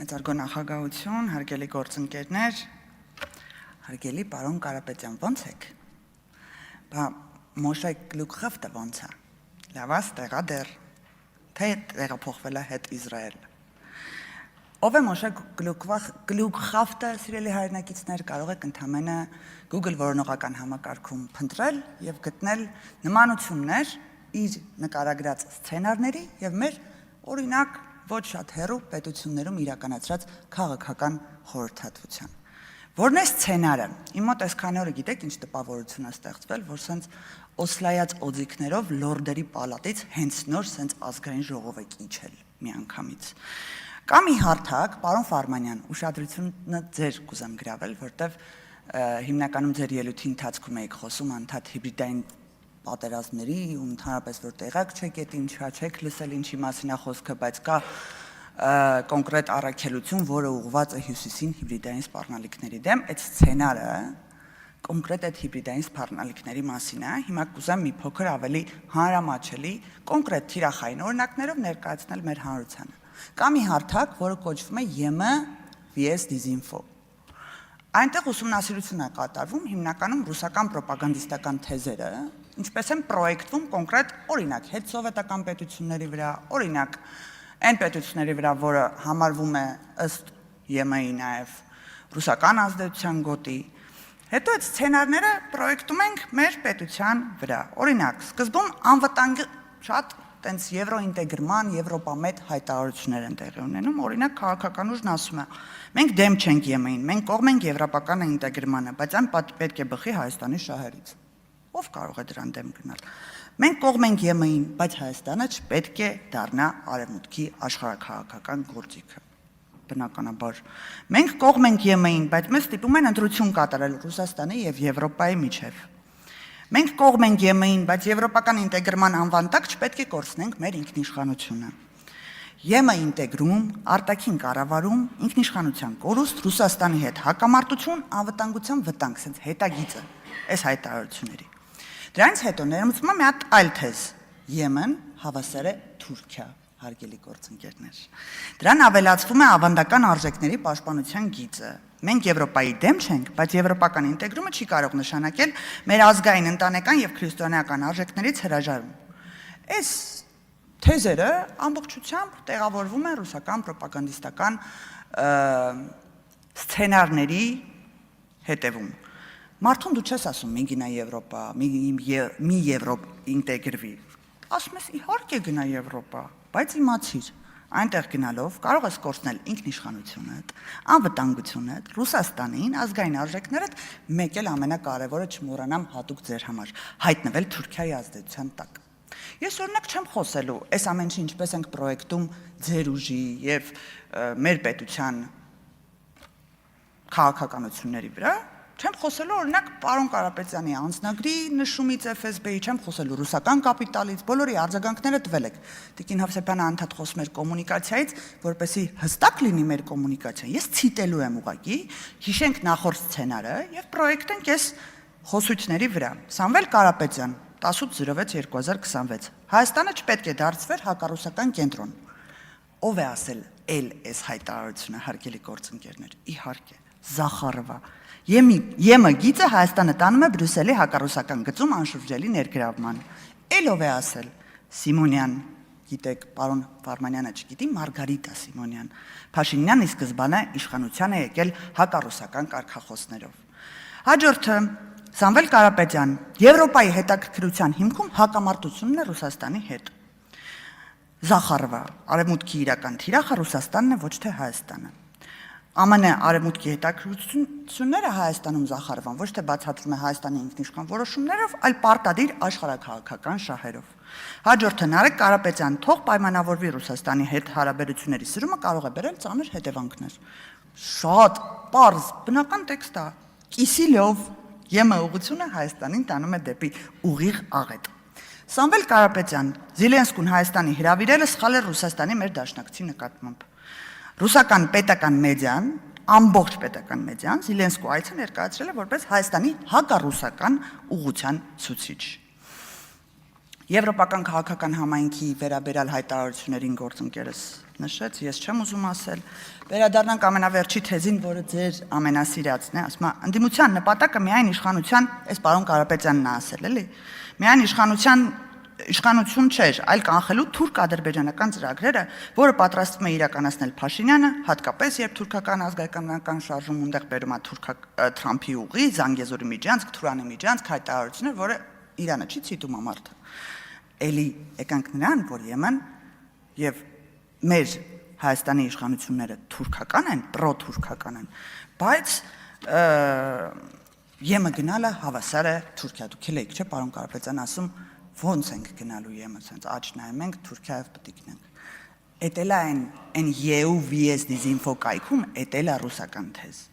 Մեծարգո նախագահություն, հարգելի գործընկերներ, հարգելի պարոն Կարապետյան, ո՞նց եք։ Բա Մոշե Գլուքխավտը ո՞նց է։ Լավ է, տեղա դեռ, թե տեղափոխվել է հետ Իսրայել։ Ով է Մոշե Գլուքխավտը, սիրելի հայրենակիցներ, կարող եք ընդամենը Google որոնողական համակարգում փնտրել եւ գտնել նմանություններ իր նկարագրած սցենարների եւ մեր օրինակ ոչ շատ հեռու պետություններում իրականացրած քաղաքական խորհրդատվության։ Որն է սցենարը։ Իմ մոտ այսքան օրը գիտեք ինչ տպավորություն է ստեղծվել, որ սենց օսլայած օձիքներով լորդերի պալատից հենց նոր սենց ազգային ժողով եք իջել միանգամից։ Կամ ի հարթակ, պարոն Ֆարմանյան, ուշադրությունը ձեր կուզեմ գրավել, որտեվ հիմնականում ձեր ելույթի ընթացքում եք խոսում անդադ հիբրիդային պատերազմների ու ընդհանրապես որ տեղակ չեք էդ ինչա չեք լսել ինչի մասին է խոսքը, բայց կա կոնկրետ առաքելություն, որը ուղղված է հյուսիսին հիբրիդային սպառնալիքների դեմ, այդ սցենարը կոնկրետ այդ հիբրիդային սպառնալիքների մասին է։ Հիմա կուզեմ մի փոքր ավելի հանրամատչելի, կոնկրետ թիրախային օրինակներով ներկայացնել մեր հանրությանը։ Կամ ի հարթակ, որը կոչվում է ԵՄ vs Disinfo։ Այնտեղ ուսումնասիրություն է կատարվում հիմնականում ռուսական պրոպագանդիստական թեզերը, ինչպես են պրոյեկտվում կոնկրետ օրինակ հետսովետական պետությունների վրա, օրինակ այն պետությունների վրա, որը համարվում է ըստ ԵՄ-ի նաև ռուսական ազդեցության գոտի։ Հետո այդ սցենարները պրոյեկտում ենք մեր պետության վրա։ Օրինակ, սկզբում անվտանգ շատ տենց եվրոինտեգրման, եվրոպամետ հայտարարություններ են տեղի ունենում, օրինակ քաղաքական ուժն ասում է. մենք դեմ չենք ԵՄ-ին, մենք կողմ ենք եվրոպական ինտեգրմանը, բայց այն պետք է բխի Հայաստանի շահերից։ Ով կարող է դրան դեմ գնալ։ Մենք կողմ ենք ԵՄ-ին, բայց Հայաստանը չպետք է դառնա արևմուտքի աշխարհաքաղաքական գործիքը։ Բնականաբար։ Մենք կողմ ենք ԵՄ-ին, բայց մեզ ստիպում են ընտրություն կատարել Ռուսաստանի եւ Եվրոպայի միջև։ Մենք կողմ ենք ԵՄ-ին, բայց եվրոպական ինտեգրման անվան տակ չպետք է կորցնենք մեր ինքնիշխանությունը։ ԵՄ ինտեգրում, արտաքին կառավարում, ինքնիշխանության կորուստ, Ռուսաստանի հետ հակամարտություն, անվտանգության վտանգ, sense հետագիծը այս հայտարարությունների։ Դրանից հետո ներմուծվում է մի հատ այլ թեզ. ԵՄ-ն հավասար է Թուրքիա, հարգելի գործընկերներ։ Դրան ավելացվում է ավանդական արժեքների պաշտպանության գիծը։ Մենք Եվրոպայի դեմ չենք, բայց եվրոպական ինտեգրումը չի կարող նշանակել մեր ազգային, ընտանեկան եւ քրիստոնեական արժեքներից հրաժարում։ Այս թեզերը ամբողջությամբ տեղավորվում են ռուսական պրոպագանդիստական սցենարների հետևում։ Մարդուն դու չես ասում մի գնա Եվրոպա, մի Եվրոպ ինտեգրվի։ Ասում ես իհարկե գնա Եվրոպա, բայց իմացիր, այնտեղ գնալով կարող ես կորցնել ինքնիշխանությունդ, անվտանգությունդ, Ռուսաստանին, ազգային արժեքներդ, մեկ էլ ամենակարևորը չմոռանամ հատուկ ձեր համար, հայտնվել Թուրքիայի ազդեցության տակ։ Ես օրինակ չեմ խոսելու այս ամեն ինչը ինչպես ենք պրոյեկտում ձեր ուժի եւ մեր պետության քաղաքականությունների վրա, չեմ խոսելու օրինակ պարոն Կարապետյանի անձնագրի նշումից FSB-ի, չեմ խոսելու ռուսական կապիտալից, բոլորի արձագանքները տվել եք։ Տիկին Հովսեփյանը անդադ խոսում էր կոմունիկացիայից, որպեսզի հստակ լինի մեր կոմունիկացիան։ Ես ցիտելու եմ ուղղակի, հիշենք նախորդ սցենարը եւ պրոյեկտենք այս խոսույցների վրա։ Սամվել Կարապետյան 1806-2026 Հայաստանը չպետք է դարձվեր հակառուսական կենտրոն։ Ով է ասել այս հայտարարությունը, հարգելի գործընկերներ։ Իհարկե, Զախարովա։ ԵՄ գիծը Հայաստանը տանում է Բրյուսելի հակառուսական գծում անշրջելի ներգրավման։ Ով է ասել։ Սիմոնյան, գիտեք, պարոն Ֆարմանյանը չգիտի, Մարգարիտա Սիմոնյան։ Փաշինյանը սկզբանե իշխանության է եկել հակառուսական կարգախոսներով։ Հաջորդը Սամվել Կարապետյան, Եվրոպայի հետաքրքրության հիմքում հակամարտությունն է Ռուսաստանի հետ։ Զախարովա, արևմուտքի իրական թիրախը Ռուսաստանն է, ոչ թե Հայաստանը։ ԱՄՆ արևմուտքի հետաքրքրությունները Հայաստանում Զախարովան ոչ թե բացատրում է Հայաստանի ինքնիշխան որոշումներով, այլ պարտադիր աշխարհաքաղաքական շահերով։ Հաջորդը Նարեկ Կարապետյան, թող պայմանավորվի Ռուսաստանի հետ հարաբերությունների սրումը կարող է բերել ծանր հետևանքներ։ Շատ պարզ, բնական տեքստ է։ Կիսիլով ԵՄ ուղղությունը Հայաստանին տանում է դեպի ուղիղ աղետ։ Սամվել Կարապետյան, Զելենսկուն Հայաստանի հրավիրելը սխալ է Ռուսաստանի մեր դաշնակցի նկատմամբ։ Ռուսական պետական մեդիան, ամբողջ պետական մեդիան Զելենսկու այցը ներկայացրել է որպես Հայաստանի հակառուսական ուղղության ցուցիչ։ Եվրոպական քաղաքական համայնքի վերաբերյալ հայտարարություններին գործընկերս նշեց, ես չեմ ուզում ասել, վերադառնանք ամենավերջի թեզին, որը ձեր ամենասիրածն է, ասում է, ընդդիմության նպատակը միայն իշխանության, այս պարոն Կարապետյանն է ասել, էլի, միայն իշխանություն չէր, այլ կանխելու թուրք-ադրբեջանական ծրագրերը, որը պատրաստվում է իրականացնել Փաշինյանը, հատկապես երբ թուրքական ազգայնական շարժում ունդեղ բերում է Թրամփի ուղի, Զանգեզուրի միջանցք, Թուրանի միջանցք, հայտարարություններ, որը Իրանը չի ցիտում ամարտը։ Էլի եկանք նրան, որ Եմեն եւ մեր Հայաստանի իշխանությունները թուրքական են, պրո-թուրքական են, բայց Եմը գնալը հավասար է Թուրքիա։ Դուք էլ եք, չէ՞, պարոն Կարապետյան, ասում ոնց ենք գնալու Եմը, ասենց աչ նայում ենք Թուրքիայով պետք ենք։ Էտելա այն EU VSDinfo կայքում, էտելա ռուսական թեզ։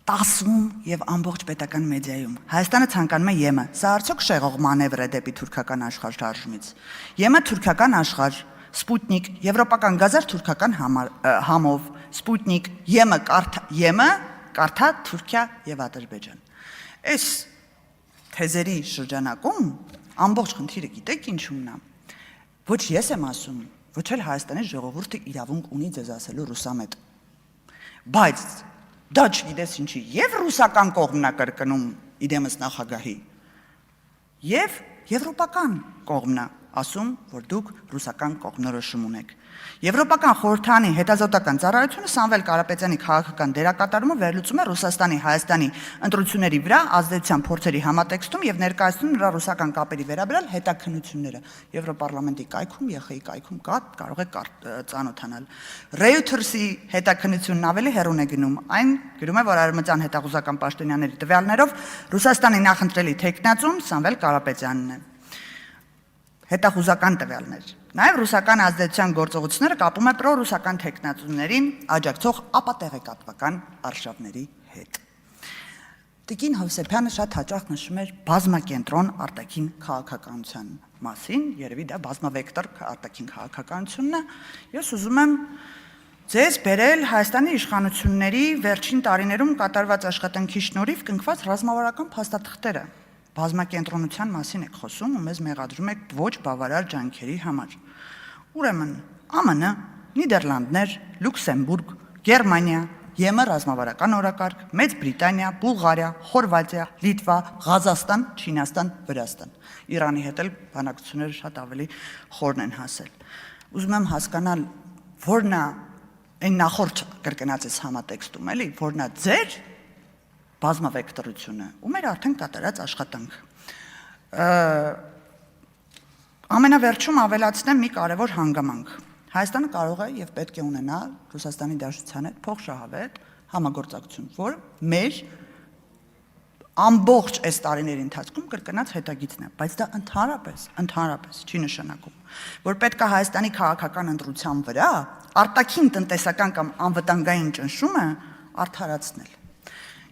10-ում եւ ամբողջ պետական մեդիայում Հայաստանը ցանկանում է Եմը։ Սա արդյոք շեղող մանևր է դեպի թուրքական աշխարհ շարժումից։ Եմը թուրքական աշխարհ, Սպուտնիկ, եվրոպական գազար թուրքական համով, Սպուտնիկ, Եմը կարթա Թուրքիա եւ Ադրբեջան։ Այս թեզերի շրջանակում ամբողջ խնդիրը գիտեք ինչումն է։ Ոչ ես եմ ասում, ոչ էլ Հայաստանի ժողովուրդը իրավունք ունի ձեզ ասելու ռուսամետ։ Բայց դա չգիտես ինչի, եւ ռուսական կողմն է կրկնում իդեմս նախագահի, եւ եվրոպական կողմն է ասում, որ դուք ռուսական կողմնորոշում ունեք։ Եվրոպական խորհրդանի հետազոտական ծառայությունը Սամվել Կարապետյանի քաղաքական դերակատարումը վերլուծում է Ռուսաստանի Հայաստանի ընտրությունների վրա ազդեցության փորձերի համատեքստում եւ ներկայացնում նրա ռուսական կապերի վերաբերյալ հետաքննությունները։ Եվրոպարլամենտի կայքում, ԵԽ-ի կայքում կա, կարող եք ծանոթանալ։ Reuters-ի հետաքննությունն ավելի հեռուն է գնում։ Այն գրում է, որ արևմտյան հետախուզական պաշտոնյաների տվյալներով Ռուսաստանի նախընտրելի թեկնածուն Սամվել Կարապետյանն է։ Հետախուզական տվյալներ։ Նաև ռուսական ազդեցության գործողությունները կապում է պրո-ռուսական թեկնածուներին աջակցող ապատեղեկատվական արշավների հետ։ Տիկին Հովսեփյանը շատ հաճախ նշում էր բազմակենտրոն արտաքին քաղաքականության մասին, երևի դա բազմավեկտոր արտաքին քաղաքականությունն է։ Ես ուզում եմ ձեզ բերել Հայաստանի իշխանությունների վերջին տարիներում կատարված աշխատանքի շնորհիվ կնքված ռազմավարական փաստաթղթերը։ Բազմակենտրոնության մասին եք խոսում ու մեզ մեղադրում եք ոչ բավարար ջանքերի համար։ Ուրեմն ԱՄՆ, Նիդերլանդներ, Լյուքսեմբուրգ, Գերմանիա, ԵՄ ռազմավարական օրակարգ, Մեծ Բրիտանիա, Բուլղարիա, Խորվաթիա, Լիտվա, Ղազախստան, Չինաստան, Վրաստան։ Իրանի հետ էլ բանակցությունները շատ ավելի խորն են հասել։ Ուզում եմ հասկանալ, որն է այն նախորդ կրկնած այս համատեքստում, էլի, որն է ձեր բազմավեկտորությունը ու մեր արդեն կատարած աշխատանք։ Ամենավերջում ավելացնեմ մի կարևոր հանգամանք։ Հայաստանը կարող է եւ պետք է ունենա Ռուսաստանի Դաշնության հետ փոխշահավետ համագործակցություն, որ մեր ամբողջ այս տարիների ընթացքում կրկնած հետագիծն է, բայց դա ընդհանրապես չի նշանակում, որ պետք է Հայաստանի քաղաքական ընտրության վրա արտաքին տնտեսական կամ անվտանգային ճնշումը արդարացնել։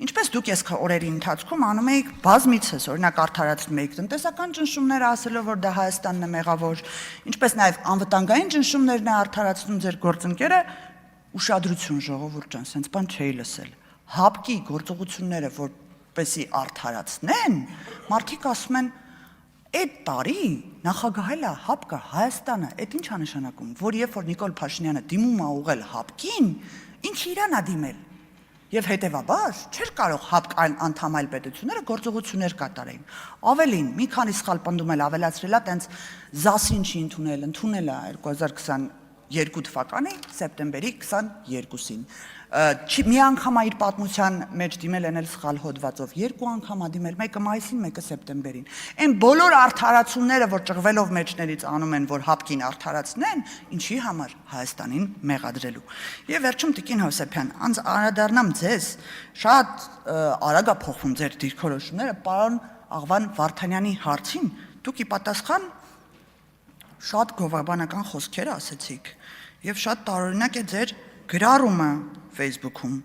Ինչպես դուք այս օրերի ընթացքում անում եք բազմիցս, օրինակ արդարացնում եք տնտեսական ճնշումները, ասելով, որ դա Հայաստանն է մեղավոր, ինչպես նաև անվտանգային ճնշումներն է արդարացնում ձեր գործընկերը, ուշադրություն ժողովուրդ ջան, սենց բան չէի լսել։ ՀԱՊԿ-ի գործողությունները որպեսի արդարացնեն, մարդիկ ասում են, այդ տարի նախագահել է ՀԱՊԿ-ը Հայաստանը, այդ ինչ է նշանակում, որ երբ որ Նիկոլ Փաշինյանը դիմում է ուղղել ՀԱՊԿ-ին, ինքը իրան է դիմել։ Եվ հետևաբար չէր կարող ՀԱՊԿ անդամ այլ պետությունները գործողություններ կատարեին։ Ավելին, մի քանի սխալ պնդում էլ ավելացրել է, տենց ԶԱՍ-ին չի ընդունել է 2022 թվականի սեպտեմբերի 22-ին։ Մի անգամ իր պատմության մեջ դիմել են էլ սխալ հոդվածով, երկու անգամ դիմել, մեկը մայիսին, մեկը սեպտեմբերին։ Այն բոլոր արդարացումները, որ ճղվելով մեջներից անում են, որ ՀԱՊԿ-ին արդարացնեն, ինչի համար Հայաստանին մեղադրելու։ Եվ վերջում տիկին Հովսեփյան, անդրադառնամ ձեզ, շատ արագ է փոխվում ձեր դիրքորոշումները, պարոն Աղվան Վարդանյանի հարցին, դուք ի պատասխան շատ գովաբանական խոսքեր ասեցիք, եւ շատ տարօրինակ է ձեր գրառումը Facebook-ում։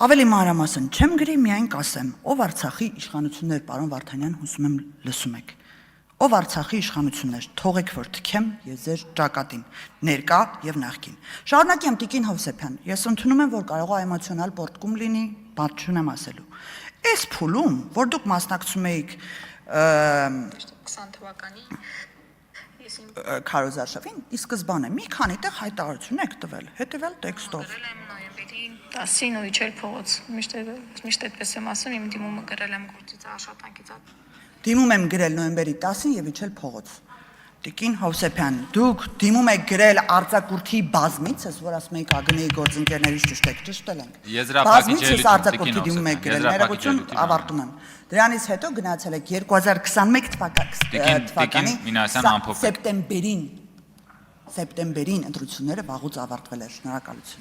Ավելի մանրամասն չեմ գրի, միայն կասեմ, ով Արցախի իշխանություններ, պարոն Վարդանյան, հուսում եմ լսում եք։ Ով Արցախի իշխանություններ, թողեք որ թքեմ ես ձեր ճակատին, ներկա եւ նախկին։ Շարունակեմ տիկին Հովսեփյան, ես ընդունում եմ, որ կարող է էմոցիոնալ պորտկում լինի, բաց չունեմ ասելու։ Այս փուլում, որ դուք մասնակցում եք 20 թվականի ես իմ Քարոզարշավին ի սկզբանե մի քանի տեղ հայտարարություն եք տվել, հետևյալ տեքստով։ գրել եմ նոյեմբերի 10-ին ու իջել փողոց։ Միշտ այդպես եմ ասում, իմ դիմումը գրել եմ գործից աշխատանքից։ Դիմում եմ գրել նոյեմբերի 10-ին եւ իջել փողոց։ Տիկին Հովսեփյան, դուք դիմում եք գրել արձակուրդի բազմիցս, որ ասում եք ագնեի գործընկերներից ճշտել ենք։ Բազմիցս արձակուրդի դիմում եք գրել, ներողություն, ավարտում եմ։ Դրանից հետո գնացել եք 2021 թվականի սեպտեմբերին ընտրությունները վաղուց ավարտվել էր, շնորհակալություն։